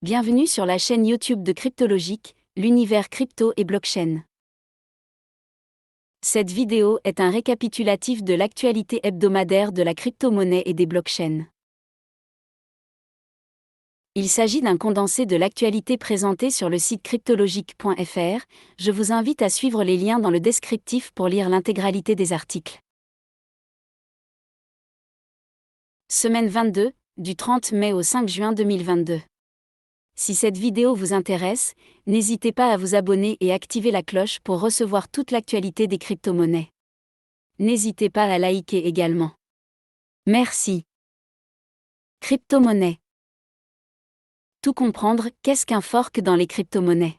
Bienvenue sur la chaîne YouTube de Cryptologique, l'univers crypto et blockchain. Cette vidéo est un récapitulatif de l'actualité hebdomadaire de la crypto-monnaie et des blockchains. Il s'agit d'un condensé de l'actualité présenté sur le site cryptologique.fr. Je vous invite à suivre les liens dans le descriptif pour lire l'intégralité des articles. Semaine 22, du 30 mai au 5 juin 2022. Si cette vidéo vous intéresse, n'hésitez pas à vous abonner et activer la cloche pour recevoir toute l'actualité des crypto-monnaies. N'hésitez pas à liker également. Merci. Crypto-monnaie. Tout comprendre, qu'est-ce qu'un fork dans les crypto-monnaies?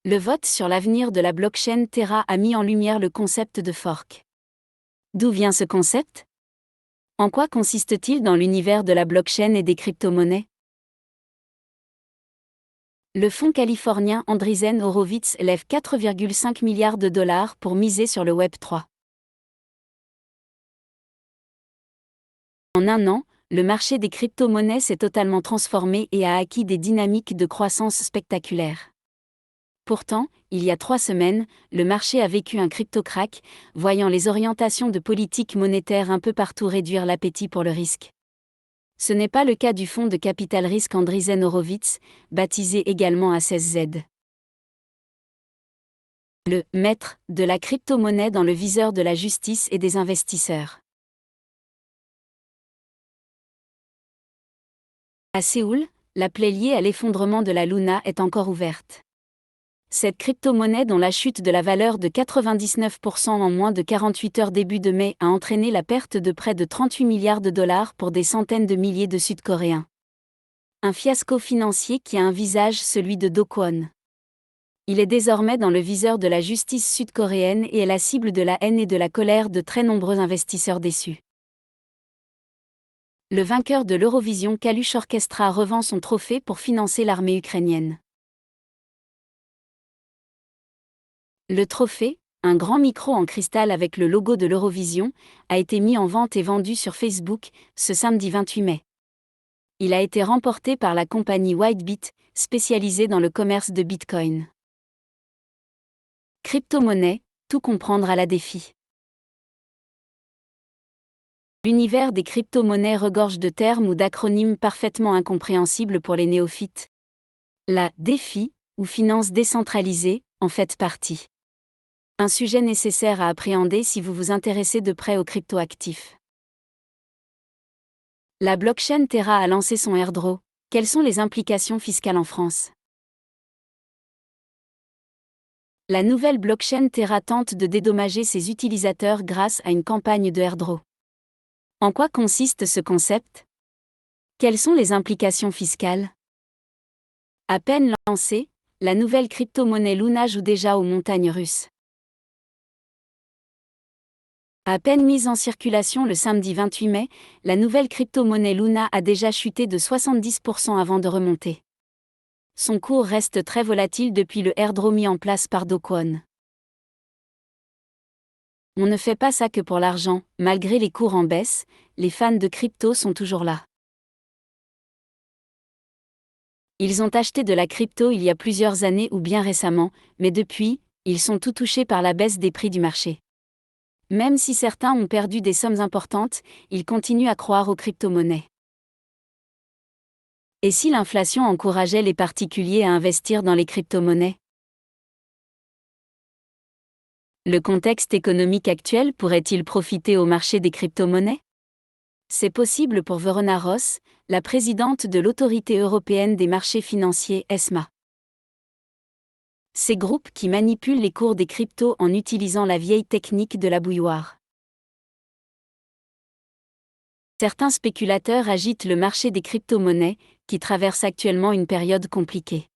Le vote sur l'avenir de la blockchain Terra a mis en lumière le concept de fork. D'où vient ce concept? En quoi consiste-t-il dans l'univers de la blockchain et des crypto-monnaies? Le fonds californien Andreessen Horowitz lève 4,5 milliards de dollars pour miser sur le Web3. En un an, le marché des crypto-monnaies s'est totalement transformé et a acquis des dynamiques de croissance spectaculaires. Pourtant, il y a 3 semaines, le marché a vécu un crypto-crack, voyant les orientations de politique monétaire un peu partout réduire l'appétit pour le risque. Ce n'est pas le cas du fonds de capital risque Andreessen Horowitz, baptisé également A16Z. Le « maître » de la crypto-monnaie dans le viseur de la justice et des investisseurs. À Séoul, la plaie liée à l'effondrement de la Luna est encore ouverte. Cette crypto-monnaie dont la chute de la valeur de 99% en moins de 48 heures début de mai a entraîné la perte de près de 38 milliards de dollars pour des centaines de milliers de Sud-Coréens. Un fiasco financier qui a un visage, celui de Do Kwon. Il est désormais dans le viseur de la justice sud-coréenne et est la cible de la haine et de la colère de très nombreux investisseurs déçus. Le vainqueur de l'Eurovision Kalush Orchestra revend son trophée pour financer l'armée ukrainienne. Le trophée, un grand micro en cristal avec le logo de l'Eurovision, a été mis en vente et vendu sur Facebook, ce samedi 28 mai. Il a été remporté par la compagnie Whitebit, spécialisée dans le commerce de Bitcoin. Crypto-monnaie, tout comprendre à la défi. L'univers des crypto-monnaies regorge de termes ou d'acronymes parfaitement incompréhensibles pour les néophytes. La défi, ou finance décentralisée, en fait partie. Un sujet nécessaire à appréhender si vous vous intéressez de près aux cryptoactifs. La blockchain Terra a lancé son airdrop. Quelles sont les implications fiscales en France? La nouvelle blockchain Terra tente de dédommager ses utilisateurs grâce à une campagne de airdrop. En quoi consiste ce concept? Quelles sont les implications fiscales? À peine lancée, la nouvelle crypto-monnaie Luna joue déjà aux montagnes russes. À peine mise en circulation le samedi 28 mai, la nouvelle crypto-monnaie Luna a déjà chuté de 70% avant de remonter. Son cours reste très volatile depuis le airdrop mis en place par Do Kwon. On ne fait pas ça que pour l'argent, malgré les cours en baisse, les fans de crypto sont toujours là. Ils ont acheté de la crypto il y a plusieurs années ou bien récemment, mais depuis, ils sont tout touchés par la baisse des prix du marché. Même si certains ont perdu des sommes importantes, ils continuent à croire aux crypto-monnaies. Et si l'inflation encourageait les particuliers à investir dans les crypto-monnaies? Le contexte économique actuel pourrait-il profiter au marché des crypto-monnaies? C'est possible pour Verona Ross, la présidente de l'Autorité européenne des marchés financiers ESMA. Ces groupes qui manipulent les cours des cryptos en utilisant la vieille technique de la bouilloire. Certains spéculateurs agitent le marché des crypto-monnaies, qui traverse actuellement une période compliquée.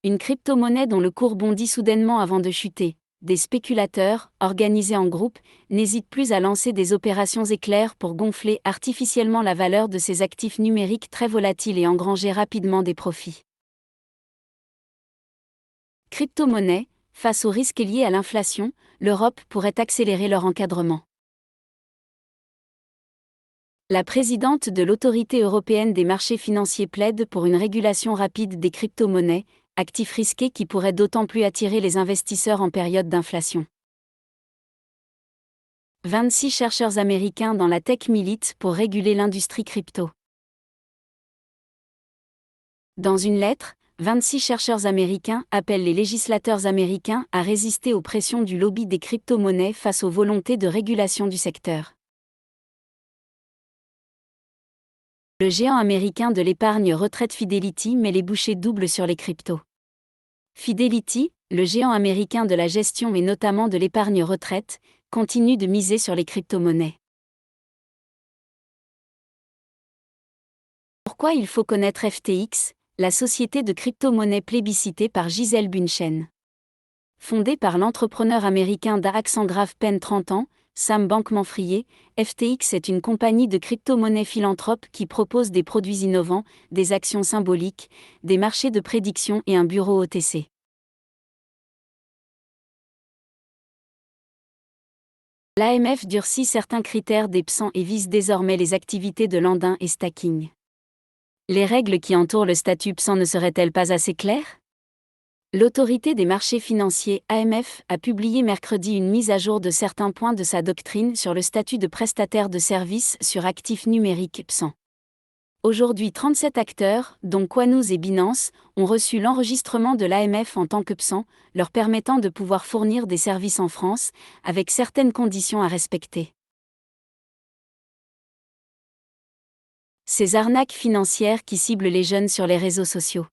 Une crypto-monnaie dont le cours bondit soudainement avant de chuter. Des spéculateurs, organisés en groupe, n'hésitent plus à lancer des opérations éclairs pour gonfler artificiellement la valeur de ces actifs numériques très volatiles et engranger rapidement des profits. Crypto-monnaies, face aux risques liés à l'inflation, l'Europe pourrait accélérer leur encadrement. La présidente de l'Autorité européenne des marchés financiers plaide pour une régulation rapide des crypto-monnaies, actifs risqués qui pourraient d'autant plus attirer les investisseurs en période d'inflation. 26 chercheurs américains dans la tech militent pour réguler l'industrie crypto. Dans une lettre, 26 chercheurs américains appellent les législateurs américains à résister aux pressions du lobby des crypto-monnaies face aux volontés de régulation du secteur. Le géant américain de l'épargne retraite Fidelity met les bouchées doubles sur les cryptos. Fidelity, le géant américain de la gestion et notamment de l'épargne retraite, continue de miser sur les crypto-monnaies. Pourquoi il faut connaître FTX, la société de crypto-monnaie plébiscitée par Gisèle Bündchen. Fondée par l'entrepreneur américain d'Axan Grave Pen 30 ans, Sam Bankman-Fried, FTX est une compagnie de crypto-monnaies philanthrope qui propose des produits innovants, des actions symboliques, des marchés de prédiction et un bureau OTC. L'AMF durcit certains critères des PSAN et vise désormais les activités de lending et stacking. Les règles qui entourent le statut PSAN ne seraient-elles pas assez claires ? L'autorité des marchés financiers, AMF, a publié mercredi une mise à jour de certains points de sa doctrine sur le statut de prestataire de services sur actifs numériques PSAN. Aujourd'hui 37 acteurs, dont Quanous et Binance, ont reçu l'enregistrement de l'AMF en tant que PSAN, leur permettant de pouvoir fournir des services en France, avec certaines conditions à respecter. Ces arnaques financières qui ciblent les jeunes sur les réseaux sociaux.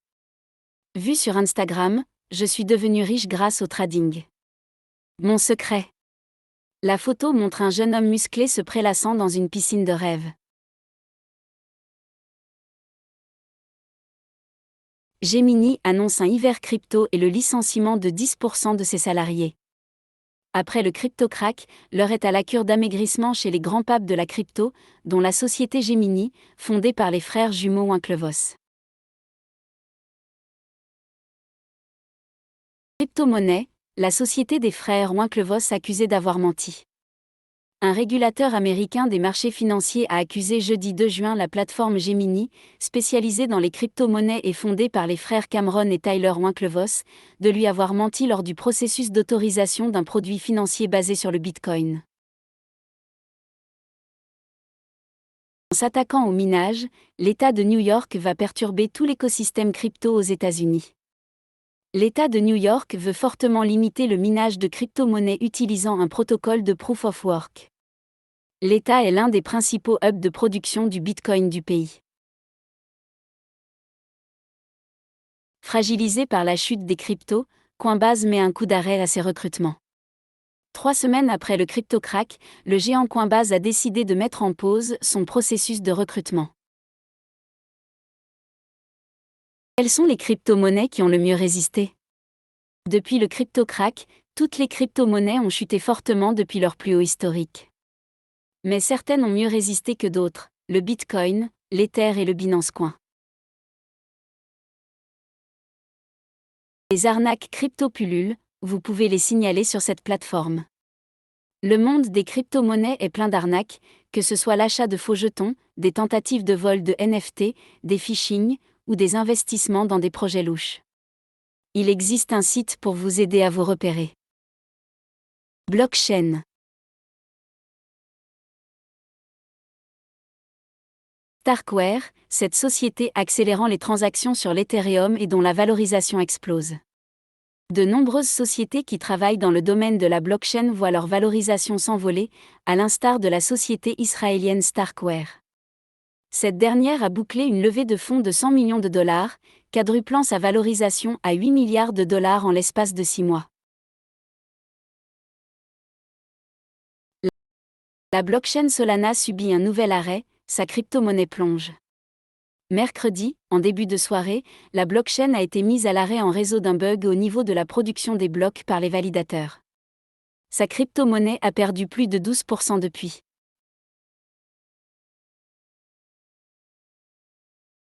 Vu sur Instagram, je suis devenu riche grâce au trading. Mon secret. La photo montre un jeune homme musclé se prélassant dans une piscine de rêve. Gemini annonce un hiver crypto et le licenciement de 10% de ses salariés. Après le crypto-crack, l'heure est à la cure d'amaigrissement chez les grands papes de la crypto, dont la société Gemini, fondée par les frères jumeaux Winklevoss. Crypto-monnaie, la société des frères Winklevoss accusée d'avoir menti. Un régulateur américain des marchés financiers a accusé jeudi 2 juin la plateforme Gemini, spécialisée dans les crypto-monnaies et fondée par les frères Cameron et Tyler Winklevoss, de lui avoir menti lors du processus d'autorisation d'un produit financier basé sur le Bitcoin. En s'attaquant au minage, l'État de New York va perturber tout l'écosystème crypto aux États-Unis. L'État de New York veut fortement limiter le minage de crypto-monnaies utilisant un protocole de Proof of Work. L'État est l'un des principaux hubs de production du Bitcoin du pays. Fragilisé par la chute des cryptos, Coinbase met un coup d'arrêt à ses recrutements. 3 semaines après le crypto-crack, le géant Coinbase a décidé de mettre en pause son processus de recrutement. Quelles sont les crypto-monnaies qui ont le mieux résisté ? Depuis le crypto-crack, toutes les crypto-monnaies ont chuté fortement depuis leur plus haut historique. Mais certaines ont mieux résisté que d'autres, le Bitcoin, l'Ether et le Binance Coin. Les arnaques crypto pullulent, vous pouvez les signaler sur cette plateforme. Le monde des crypto-monnaies est plein d'arnaques, que ce soit l'achat de faux jetons, des tentatives de vol de NFT, des phishing, ou des investissements dans des projets louches. Il existe un site pour vous aider à vous repérer. Blockchain. Starkware, cette société accélérant les transactions sur l'Ethereum et dont la valorisation explose. De nombreuses sociétés qui travaillent dans le domaine de la blockchain voient leur valorisation s'envoler, à l'instar de la société israélienne Starkware. Cette dernière a bouclé une levée de fonds de 100 millions de dollars, quadruplant sa valorisation à 8 milliards de dollars en l'espace de 6 mois. La blockchain Solana subit un nouvel arrêt, sa crypto-monnaie plonge. Mercredi, en début de soirée, la blockchain a été mise à l'arrêt en raison d'un bug au niveau de la production des blocs par les validateurs. Sa crypto-monnaie a perdu plus de 12% depuis.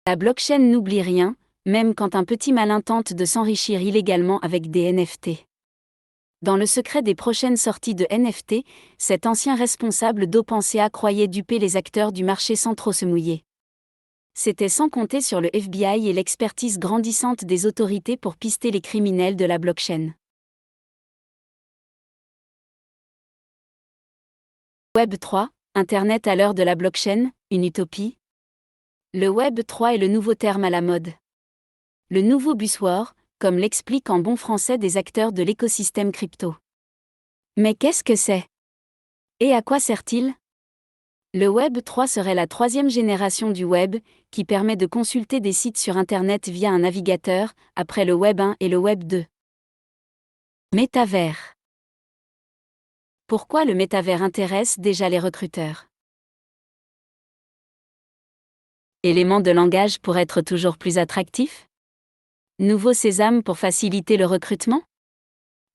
La blockchain n'oublie rien, même quand un petit malin tente de s'enrichir illégalement avec des NFT. Dans le secret des prochaines sorties de NFT, cet ancien responsable d'OpenSea croyait duper les acteurs du marché sans trop se mouiller. C'était sans compter sur le FBI et l'expertise grandissante des autorités pour pister les criminels de la blockchain. Web 3, Internet à l'heure de la blockchain, une utopie? Le Web 3 est le nouveau terme à la mode. Le nouveau buzzword, comme l'expliquent en bon français des acteurs de l'écosystème crypto. Mais qu'est-ce que c'est? Et à quoi sert-il? Le Web 3 serait la troisième génération du Web, qui permet de consulter des sites sur Internet via un navigateur, après le Web 1 et le Web 2. Métavers. Pourquoi le métavers intéresse déjà les recruteurs? Élément de langage pour être toujours plus attractif? Nouveau sésame pour faciliter le recrutement?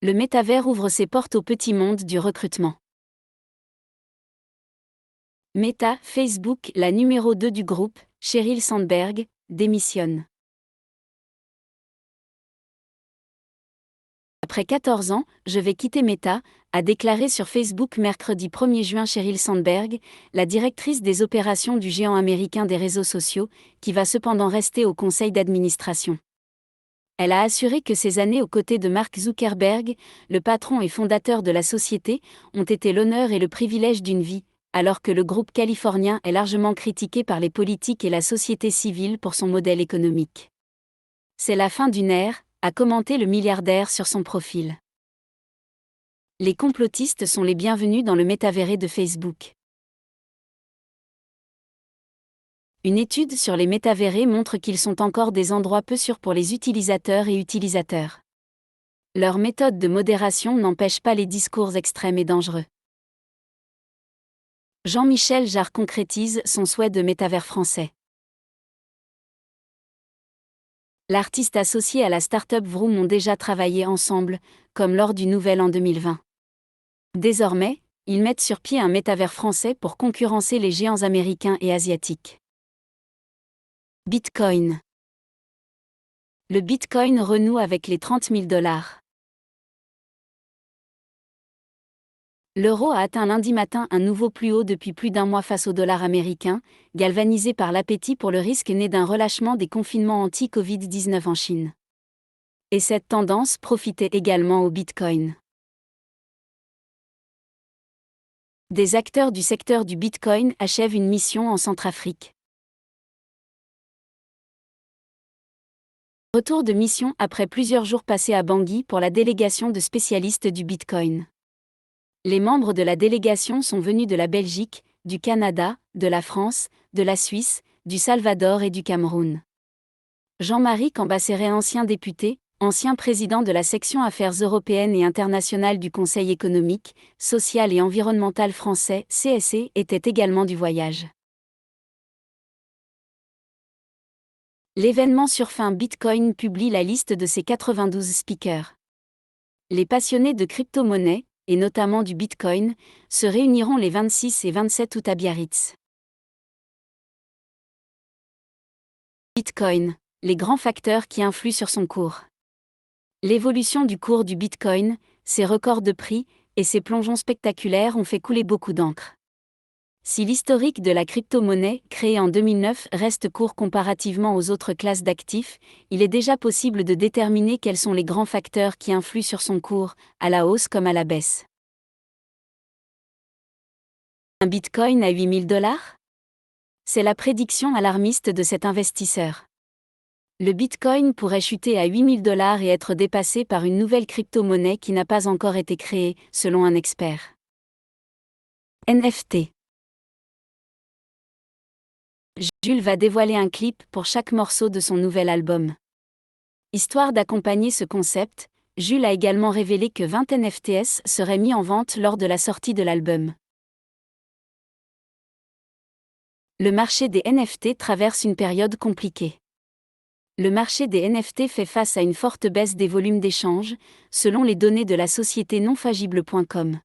Le métavers ouvre ses portes au petit monde du recrutement. Meta, Facebook, la numéro 2 du groupe, Sheryl Sandberg, démissionne. Après 14 ans, je vais quitter Meta, a déclaré sur Facebook mercredi 1er juin Sheryl Sandberg, la directrice des opérations du géant américain des réseaux sociaux, qui va cependant rester au conseil d'administration. Elle a assuré que ses années aux côtés de Mark Zuckerberg, le patron et fondateur de la société, ont été l'honneur et le privilège d'une vie, alors que le groupe californien est largement critiqué par les politiques et la société civile pour son modèle économique. C'est la fin d'une ère, a commenté le milliardaire sur son profil. Les complotistes sont les bienvenus dans le métavers de Facebook. Une étude sur les métavers montre qu'ils sont encore des endroits peu sûrs pour les utilisateurs et utilisateurs. Leur méthode de modération n'empêche pas les discours extrêmes et dangereux. Jean-Michel Jarre concrétise son souhait de métavers français. L'artiste associé à la start-up Vroom ont déjà travaillé ensemble, comme lors du Nouvel An 2020. Désormais, ils mettent sur pied un métavers français pour concurrencer les géants américains et asiatiques. Bitcoin. Le Bitcoin renoue avec les 30 000 $. L'euro a atteint lundi matin un nouveau plus haut depuis plus d'un mois face au dollar américain, galvanisé par l'appétit pour le risque né d'un relâchement des confinements anti-Covid-19 en Chine. Et cette tendance profitait également au Bitcoin. Des acteurs du secteur du Bitcoin achèvent une mission en Centrafrique. Retour de mission après plusieurs jours passés à Bangui pour la délégation de spécialistes du Bitcoin. Les membres de la délégation sont venus de la Belgique, du Canada, de la France, de la Suisse, du Salvador et du Cameroun. Jean-Marie Cambacéré, ancien député, ancien président de la section Affaires européennes et internationales du Conseil économique, social et environnemental français, CSE, était également du voyage. L'événement Surfin Bitcoin publie la liste de ses 92 speakers. Les passionnés de crypto-monnaies, et notamment du Bitcoin, se réuniront les 26 et 27 août à Biarritz. Bitcoin, les grands facteurs qui influent sur son cours. L'évolution du cours du Bitcoin, ses records de prix, et ses plongeons spectaculaires ont fait couler beaucoup d'encre. Si l'historique de la crypto-monnaie, créée en 2009, reste court comparativement aux autres classes d'actifs, il est déjà possible de déterminer quels sont les grands facteurs qui influent sur son cours, à la hausse comme à la baisse. Un Bitcoin à 8 000 $? C'est la prédiction alarmiste de cet investisseur. Le Bitcoin pourrait chuter à 8 000 $ et être dépassé par une nouvelle crypto-monnaie qui n'a pas encore été créée, selon un expert. NFT. Jules va dévoiler un clip pour chaque morceau de son nouvel album. Histoire d'accompagner ce concept, Jules a également révélé que 20 NFTs seraient mis en vente lors de la sortie de l'album. Le marché des NFT traverse une période compliquée. Le marché des NFT fait face à une forte baisse des volumes d'échanges, selon les données de la société nonfagible.com.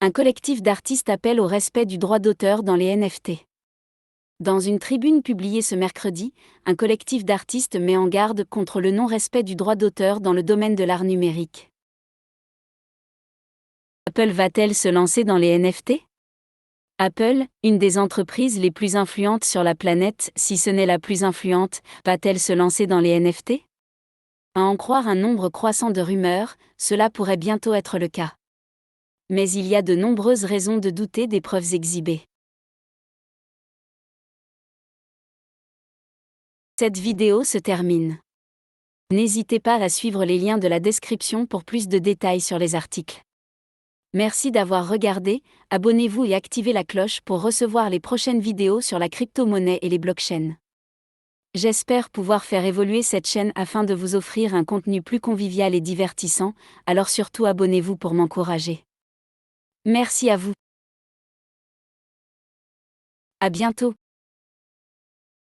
Un collectif d'artistes appelle au respect du droit d'auteur dans les NFT. Dans une tribune publiée ce mercredi, un collectif d'artistes met en garde contre le non-respect du droit d'auteur dans le domaine de l'art numérique. Apple va-t-elle se lancer dans les NFT ? Apple, une des entreprises les plus influentes sur la planète, si ce n'est la plus influente, va-t-elle se lancer dans les NFT ? À en croire un nombre croissant de rumeurs, cela pourrait bientôt être le cas. Mais il y a de nombreuses raisons de douter des preuves exhibées. Cette vidéo se termine. N'hésitez pas à suivre les liens de la description pour plus de détails sur les articles. Merci d'avoir regardé, abonnez-vous et activez la cloche pour recevoir les prochaines vidéos sur la crypto-monnaie et les blockchains. J'espère pouvoir faire évoluer cette chaîne afin de vous offrir un contenu plus convivial et divertissant, alors surtout abonnez-vous pour m'encourager. Merci à vous. À bientôt.